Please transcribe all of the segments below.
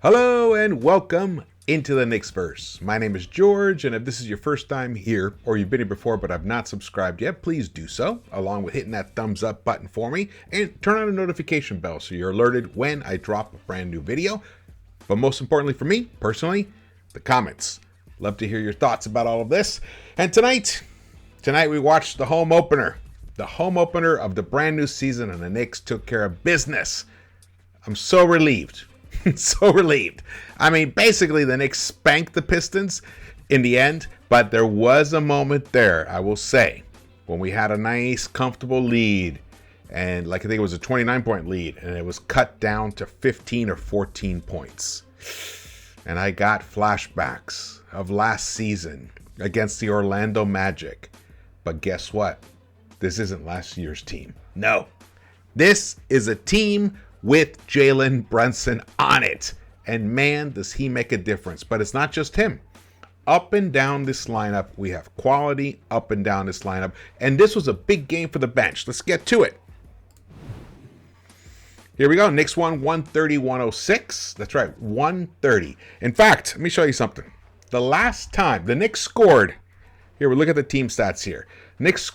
Hello and welcome into the Knicks-Verse. My name is George, and if this is your first time here, or you've been here before but have not subscribed yet, please do so, along with hitting that thumbs up button for me, and turn on the notification bell so you're alerted when I drop a brand new video. But most importantly for me, personally, the comments. Love to hear your thoughts about all of this. And tonight we watched the home opener. The home opener of the brand new season, and the Knicks took care of business. I'm so relieved. So relieved. I mean, basically, the Knicks spanked the Pistons in the end, but there was a moment there, I will say, when we had a nice, comfortable lead, and I think it was a 29-point lead, and it was cut down to 15 or 14 points. And I got flashbacks of last season against the Orlando Magic. But guess what? This isn't last year's team. No. This is a team with Jalen Brunson on it. And man, does he make a difference. But it's not just him. Up and down this lineup, we have quality up and down this lineup. And this was a big game for the bench. Let's get to it. Here we go. Knicks won 130-106. That's right, 130. In fact, let me show you something. The last time the Knicks scored, here we look at the team stats here. Knicks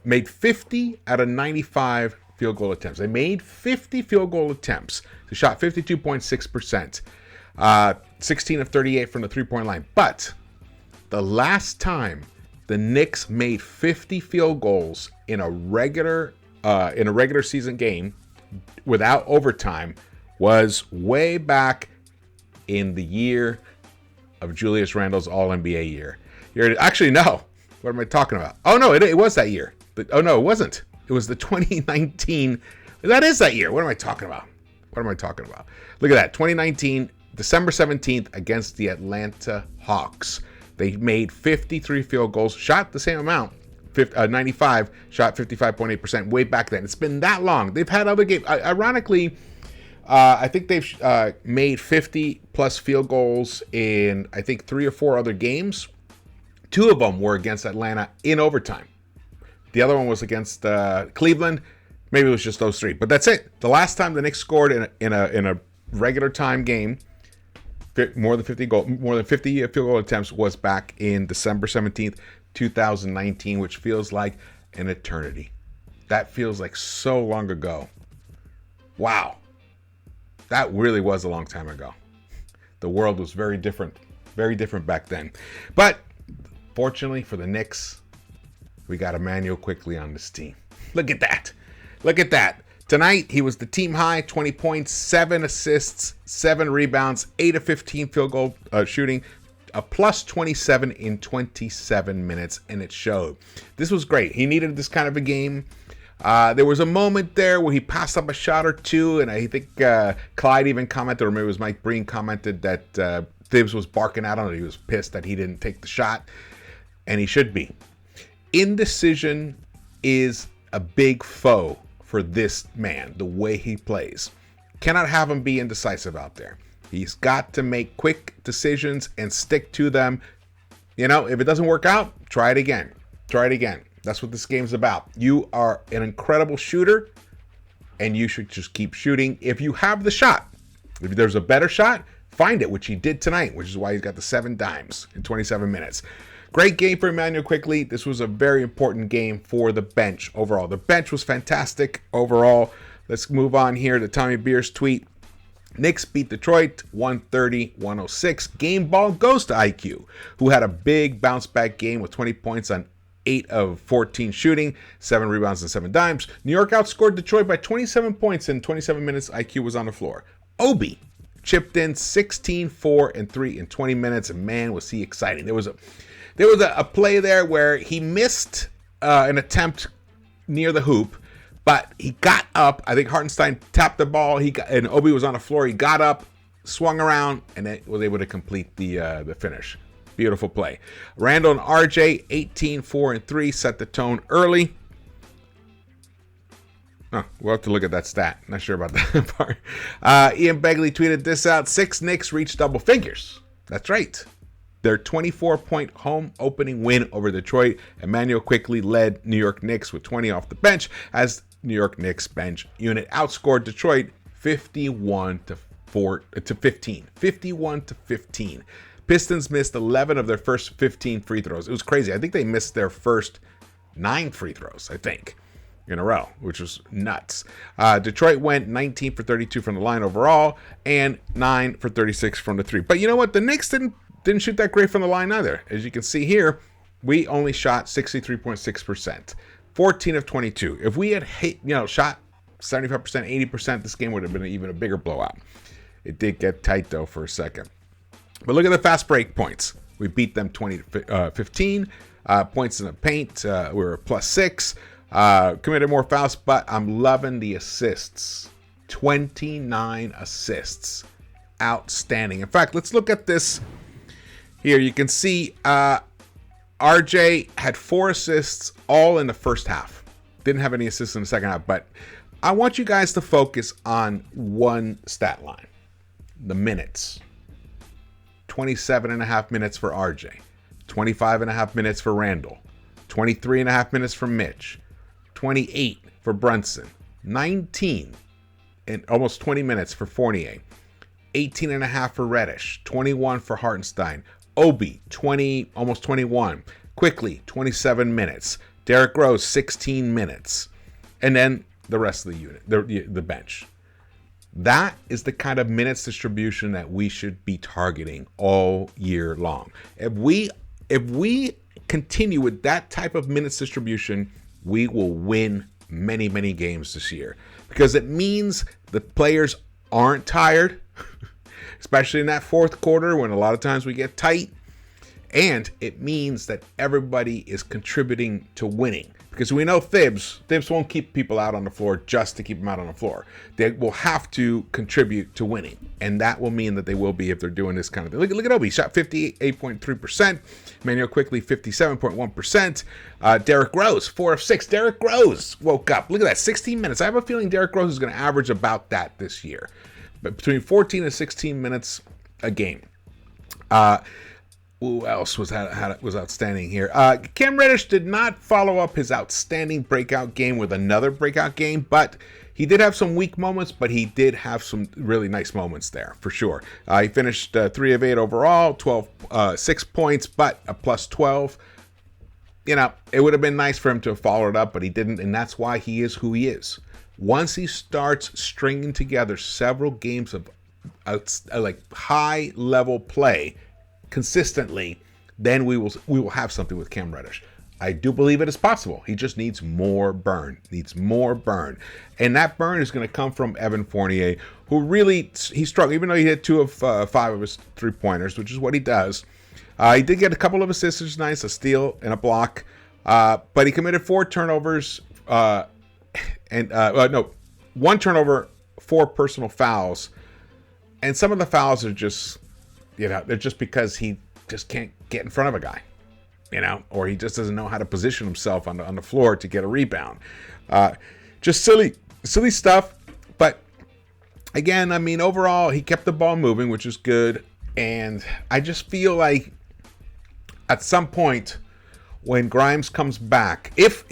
made 50 out of 95 field goal attempts. They made 50 field goal attempts. They shot 52.6%. 16 of 38 from the three-point line. But the last time the Knicks made 50 field goals in a regular season game without overtime was way back in the year of Julius Randle's All-NBA year. Actually, no. What am I talking about? Oh, no, it was that year. Oh, no, it wasn't. It was the 2019. That is that year. What am I talking about? Look at that. 2019, December 17th against the Atlanta Hawks. They made 53 field goals, shot the same amount. 95, shot 55.8% way back then. It's been that long. They've had other games. Ironically, I think they've made 50 plus field goals in, I think, 3 or 4 other games. 2 of them were against Atlanta in overtime. The other one was against Cleveland. Maybe it was just those 3, but that's it. The last time the Knicks scored in a regular time game, more than 50 field goal attempts was back in December 17th, 2019, which feels like an eternity. That feels like so long ago. Wow. That really was a long time ago. The world was very different back then. But fortunately for the Knicks, we got Immanuel Quickley on this team. Look at that. Tonight, he was the team high, 20 points, 7 assists, 7 rebounds, 8 of 15 field goal shooting, a plus 27 in 27 minutes, and it showed. This was great. He needed this kind of a game. There was a moment there where he passed up a shot or two, and I think Clyde even commented, or maybe it was Mike Breen commented that Thibs was barking out on it. He was pissed that he didn't take the shot, and he should be. Indecision is a big foe for this man, the way he plays. Cannot have him be indecisive out there. He's got to make quick decisions and stick to them. You know, if it doesn't work out, try it again. That's what this game's about. You are an incredible shooter, and you should just keep shooting if you have the shot. If there's a better shot, find it, which he did tonight, which is why he's got the 7 dimes in 27 minutes. Great game for Immanuel Quickley. This was a very important game for the bench overall. The bench was fantastic overall. Let's move on here to Tommy Beer's tweet. Knicks beat Detroit 130-106. Game ball goes to IQ, who had a big bounce back game with 20 points on 8 of 14 shooting, 7 rebounds and 7 dimes. New York outscored Detroit by 27 points in 27 minutes. IQ was on the floor. Obi chipped in 16, 4, and 3 in 20 minutes, and man, was he exciting. There was a play there where he missed an attempt near the hoop, but he got up. I think Hartenstein tapped the ball. And Obi was on the floor. He got up, swung around, and then was able to complete the finish. Beautiful play. Randle and RJ, 18, 4, and 3, set the tone early. We'll have to look at that stat. Not sure about that part. Ian Begley tweeted this out. 6 Knicks reached double figures. That's right. Their 24-point home opening win over Detroit. Immanuel Quickley led New York Knicks with 20 off the bench as New York Knicks bench unit outscored Detroit 51-45. 15. 51 to 15. Pistons missed 11 of their first 15 free throws. It was crazy. I think they missed their first 9 free throws, I think, in a row, which was nuts. Detroit went 19 for 32 from the line overall and 9 for 36 from the three. But you know what? The Knicks didn't shoot that great from the line either. As you can see here, we only shot 63.6%, 14 of 22. If we had shot 75%, 80%, this game would have been even a bigger blowout. It did get tight though for a second. But look at the fast break points. We beat them 20 to 15. Points in the paint, we were +6. Committed more fouls, but I'm loving the assists. 29 assists. Outstanding. In fact, let's look at this here. You can see RJ had 4 assists all in the first half. Didn't have any assists in the second half, but I want you guys to focus on one stat line. The minutes. 27.5 minutes for RJ. 25.5 minutes for Randall. 23.5 minutes for Mitch. 28 for Brunson. 19 and almost 20 minutes for Fournier. 18.5 for Reddish. 21 for Hartenstein. Obi, 20, almost 21. Quickley, 27 minutes. Derrick Rose, 16 minutes. And then the rest of the unit, the bench. That is the kind of minutes distribution that we should be targeting all year long. If we continue with that type of minutes distribution, we will win many, many games this year, because it means the players aren't tired, especially in that fourth quarter when a lot of times we get tight. And it means that everybody is contributing to winning, because we know Thibs won't keep people out on the floor just to keep them out on the floor. They will have to contribute to winning, and that will mean that they will be if they're doing this kind of thing. Look at Obi, shot 58.3%. Immanuel Quickley, 57.1%. Derrick Rose, 4 of 6. Derrick Rose woke up. Look at that, 16 minutes. I have a feeling Derrick Rose is going to average about that this year, but between 14 and 16 minutes a game. Who else was outstanding here? Cam Reddish did not follow up his outstanding breakout game with another breakout game, but he did have some weak moments, but he did have some really nice moments there, for sure. He finished 3 of 8 overall, 6 points, but a +12. You know, it would have been nice for him to have followed up, but he didn't, and that's why he is who he is. Once he starts stringing together several games of like high-level play consistently, then we will have something with Cam Reddish. I do believe it is possible. He just needs more burn. And that burn is going to come from Evan Fournier, who really, he struggled, even though he hit 2 of 5 of his 3-pointers, which is what he does. He did get a couple of assists, which is nice, a steal and a block, but he committed 4 turnovers, 1 turnover, 4 personal fouls, and some of the fouls are just, they're just because he just can't get in front of a guy, or he just doesn't know how to position himself on the floor to get a rebound. Just silly stuff. But again, I mean, overall, he kept the ball moving, which is good. And I just feel like at some point when Grimes comes back, if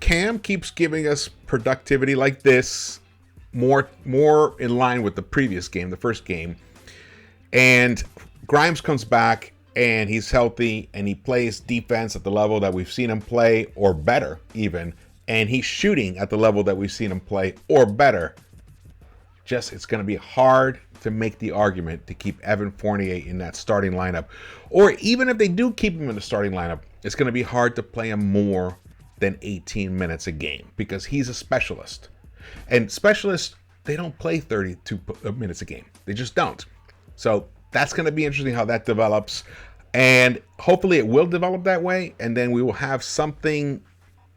Cam keeps giving us productivity like this, more in line with the previous game, the first game, and Grimes comes back and he's healthy and he plays defense at the level that we've seen him play, or better even, and he's shooting at the level that we've seen him play, or better, it's going to be hard to make the argument to keep Evan Fournier in that starting lineup. Or even if they do keep him in the starting lineup, it's going to be hard to play him more than 18 minutes a game, because he's a specialist. And specialists, they don't play 32 minutes a game. They just don't. So that's going to be interesting how that develops. And hopefully it will develop that way. And then we will have something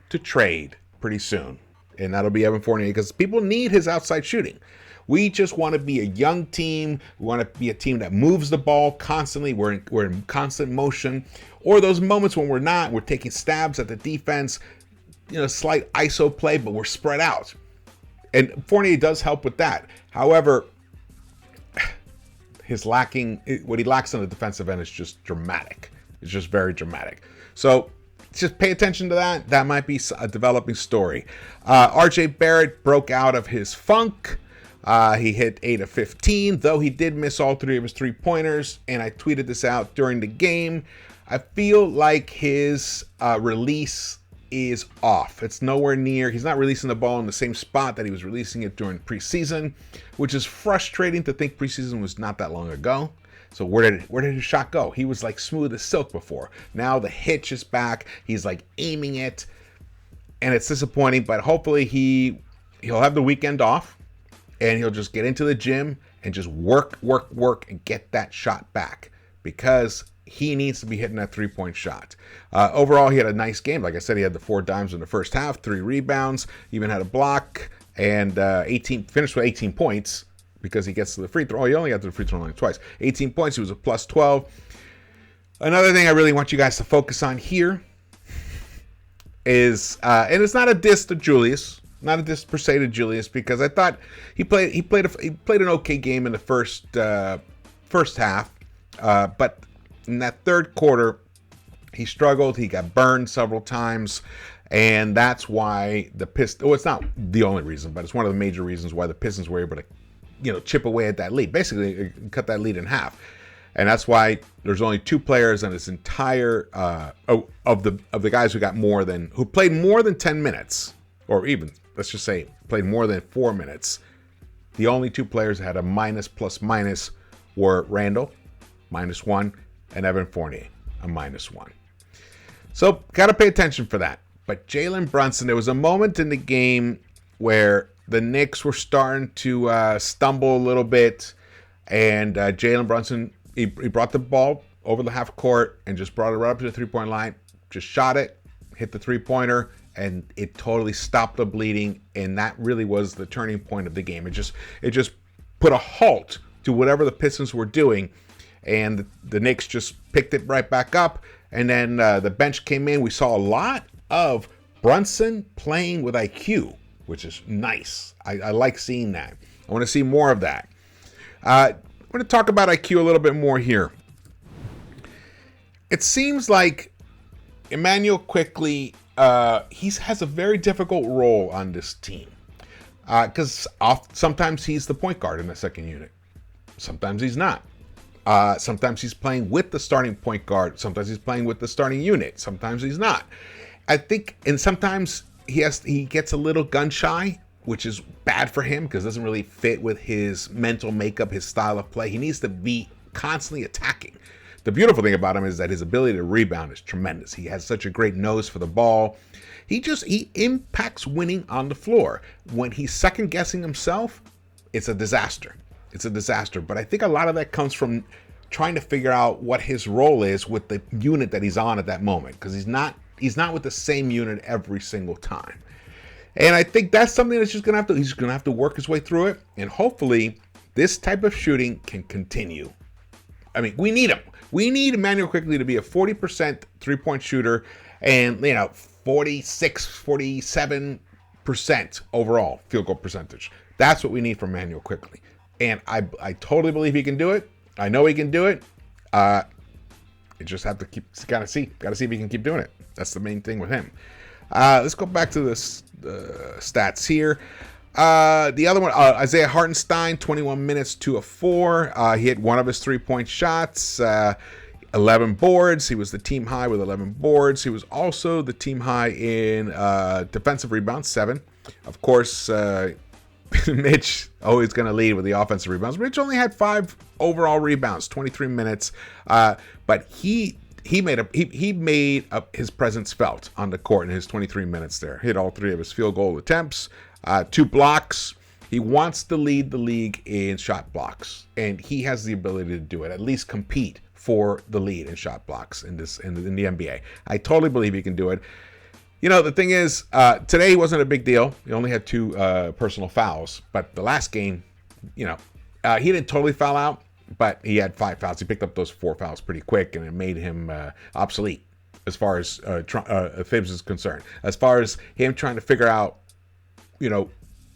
to trade pretty soon. And that'll be Evan Fournier, because people need his outside shooting. We just want to be a young team. We want to be a team that moves the ball constantly. We're in constant motion. Or those moments when we're taking stabs at the defense, slight ISO play, but we're spread out. And Fournier does help with that. However, what he lacks on the defensive end is just dramatic. It's just very dramatic. So just pay attention to that. That might be a developing story. RJ Barrett broke out of his funk. He hit 8 of 15, though he did miss all 3 of his 3-pointers, and I tweeted this out during the game. I feel like his release is off. It's nowhere near. He's not releasing the ball in the same spot that he was releasing it during preseason, which is frustrating to think preseason was not that long ago. So where did his shot go? He was like smooth as silk before. Now the hitch is back. He's like aiming it, and it's disappointing, but hopefully he'll have the weekend off and he'll just get into the gym and just work and get that shot back, because he needs to be hitting that 3-point shot. Overall, he had a nice game. Like I said, he had the 4 dimes in the first half, 3 rebounds, even had a block, and finished with 18 points because he gets to the free throw. Oh, he only got to the free throw line twice. 18 points. He was a plus 12. Another thing I really want you guys to focus on here is, and it's not a diss to Julius, not a diss per se to Julius, because I thought he played an okay game in the first half, but in that third quarter, he struggled. He got burned several times, and that's why the Pistons. Well, it's not the only reason, but it's one of the major reasons why the Pistons were able to, chip away at that lead. Basically, cut that lead in half, and that's why there's only 2 players on this entire of the guys who played more than 10 minutes, or even let's just say played more than 4 minutes. The only 2 players that had a minus plus minus were Randall, -1. And Evan Fournier, a -1. So, got to pay attention for that. But Jalen Brunson, there was a moment in the game where the Knicks were starting to stumble a little bit. And Jalen Brunson, he brought the ball over the half court and just brought it right up to the 3-point line. Just shot it, hit the 3-pointer, and it totally stopped the bleeding. And that really was the turning point of the game. It just put a halt to whatever the Pistons were doing. And the Knicks just picked it right back up. And then the bench came in. We saw a lot of Brunson playing with IQ, which is nice. I like seeing that. I want to see more of that. I'm going to talk about IQ a little bit more here. It seems like Immanuel Quickley, he has a very difficult role on this team. Because sometimes he's the point guard in the second unit. Sometimes he's not. Sometimes he's playing with the starting point guard. Sometimes he's playing with the starting unit. Sometimes he's not. I think, and sometimes he gets a little gun shy, which is bad for him because it doesn't really fit with his mental makeup, his style of play. He needs to be constantly attacking. The beautiful thing about him is that his ability to rebound is tremendous. He has such a great nose for the ball. He impacts winning on the floor. When he's second guessing himself, it's a disaster. It's a disaster. But I think a lot of that comes from trying to figure out what his role is with the unit that he's on at that moment, because he's not with the same unit every single time. And I think that's something that's he's going to have to work his way through it. And hopefully this type of shooting can continue. I mean, we need him. We need Immanuel Quickley to be a 40% three-point shooter and, 47% overall field goal percentage. That's what we need from Immanuel Quickley. And I totally believe he can do it. I know he can do it. You just have to gotta see if he can keep doing it. That's the main thing with him. Let's go back to the stats here. The other one, Isaiah Hartenstein, 21 minutes, 2 of 4. He hit one of his 3-point shots, 11 boards. He was the team high with 11 boards. He was also the team high in defensive rebounds, 7. Of course, Mitch always going to lead with the offensive rebounds. Mitch only had 5 overall rebounds, 23 minutes, but he made up his presence felt on the court in his 23 minutes there. Hit all 3 of his field goal attempts, 2 blocks. He wants to lead the league in shot blocks, and he has the ability to do it, at least compete for the lead in shot blocks in the NBA. I totally believe he can do it. The thing is, today wasn't a big deal. He only had 2 personal fouls, but the last game, he didn't totally foul out, but he had 5 fouls. He picked up those 4 fouls pretty quick, and it made him obsolete as far as Fibs is concerned. As far as him trying to figure out,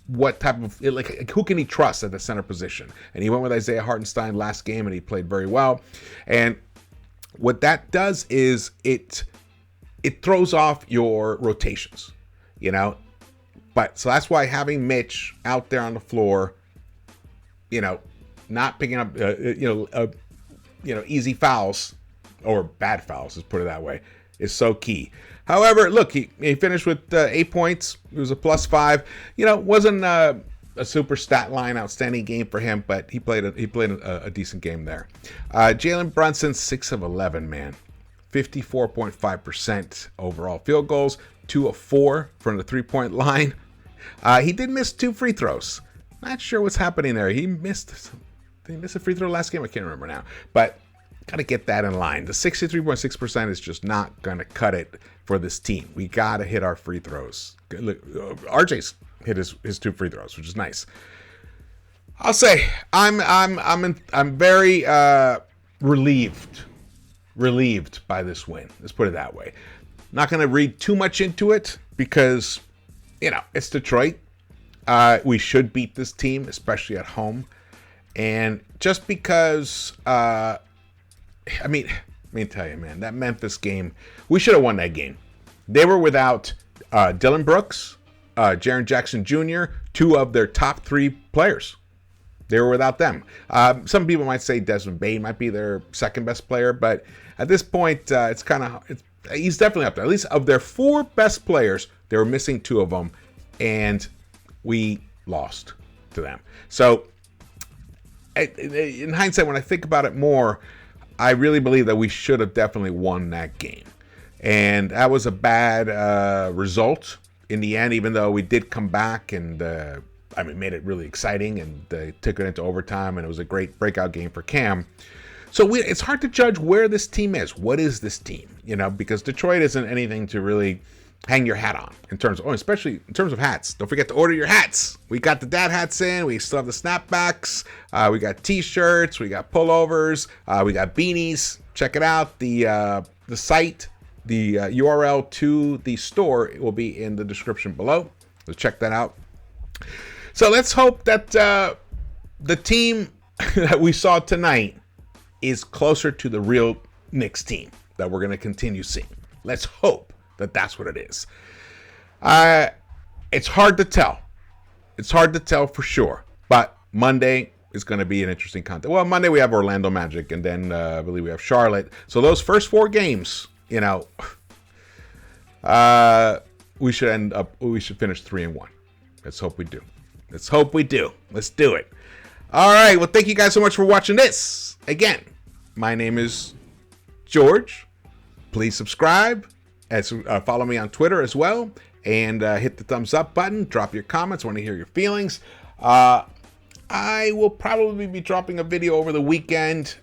what type of, who can he trust at the center position? And he went with Isaiah Hartenstein last game, and he played very well. And what that does is it throws off your rotations, But so that's why having Mitch out there on the floor not picking up, easy fouls or bad fouls, let's put it that way, is so key. However, look, he finished with 8 points. It was a +5. Wasn't a super stat line outstanding game for him, but he played a decent game there. Jalen Brunson, 6 of 11, man. 54.5% overall field goals, 2 of 4 from the 3-point line. He did miss 2 free throws. Not sure what's happening there. Did he miss a free throw last game? I can't remember now. But got to get that in line. The 63.6% is just not going to cut it for this team. We got to hit our free throws. Look, RJ's hit his 2 free throws, which is nice. I'll say I'm very relieved by this win. Let's put it that way. Not going to read too much into it because it's Detroit. We should beat this team, especially at home. And just because, let me tell you, man, that Memphis game, we should have won that game. They were without Dylan Brooks, Jaren Jackson Jr., 2 of their top 3 players. They were without them. Some people might say Desmond Bane might be their second best player, but at this point, he's definitely up there. At least of their 4 best players, they were missing 2 of them, and we lost to them. So, in hindsight, when I think about it more, I really believe that we should have definitely won that game. And that was a bad result in the end, even though we did come back and made it really exciting and took it into overtime, and it was a great breakout game for Cam. So it's hard to judge where this team is. What is this team? Because Detroit isn't anything to really hang your hat on especially in terms of hats. Don't forget to order your hats. We got the dad hats in. We still have the snapbacks. We got t-shirts. We got pullovers. We got beanies. Check it out. The site, the URL to the store will be in the description below. So check that out. So let's hope that the team that we saw tonight is closer to the real Knicks team that we're going to continue seeing. Let's hope that that's what it is. It's hard to tell. It's hard to tell for sure. But Monday is going to be an interesting contest. Well, Monday we have Orlando Magic, and then I believe we have Charlotte. So those first 4 games, we should finish 3-1. Let's hope we do. Let's do it. All right. Well, thank you guys so much for watching this. Again, my name is George. Please subscribe. Follow me on Twitter as well, and hit the thumbs up button. Drop your comments. I want to hear your feelings. I will probably be dropping a video over the weekend,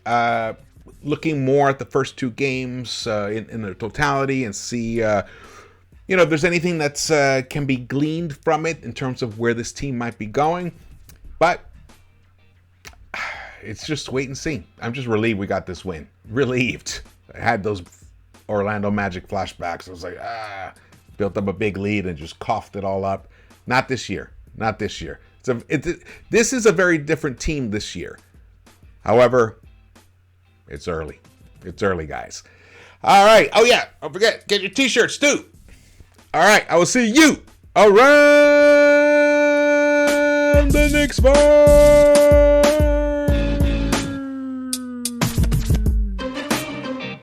looking more at the first 2 games in their totality, and see if there's anything that's can be gleaned from it in terms of where this team might be going. But it's just wait and see. I'm just relieved we got this win. Relieved. I had those Orlando Magic flashbacks. I was like, built up a big lead and just coughed it all up. Not this year. This is a very different team this year. However, it's early. It's early, guys. All right. Oh, yeah. Don't forget, get your t-shirts, too. All right. I will see you around the Knicks-Verse.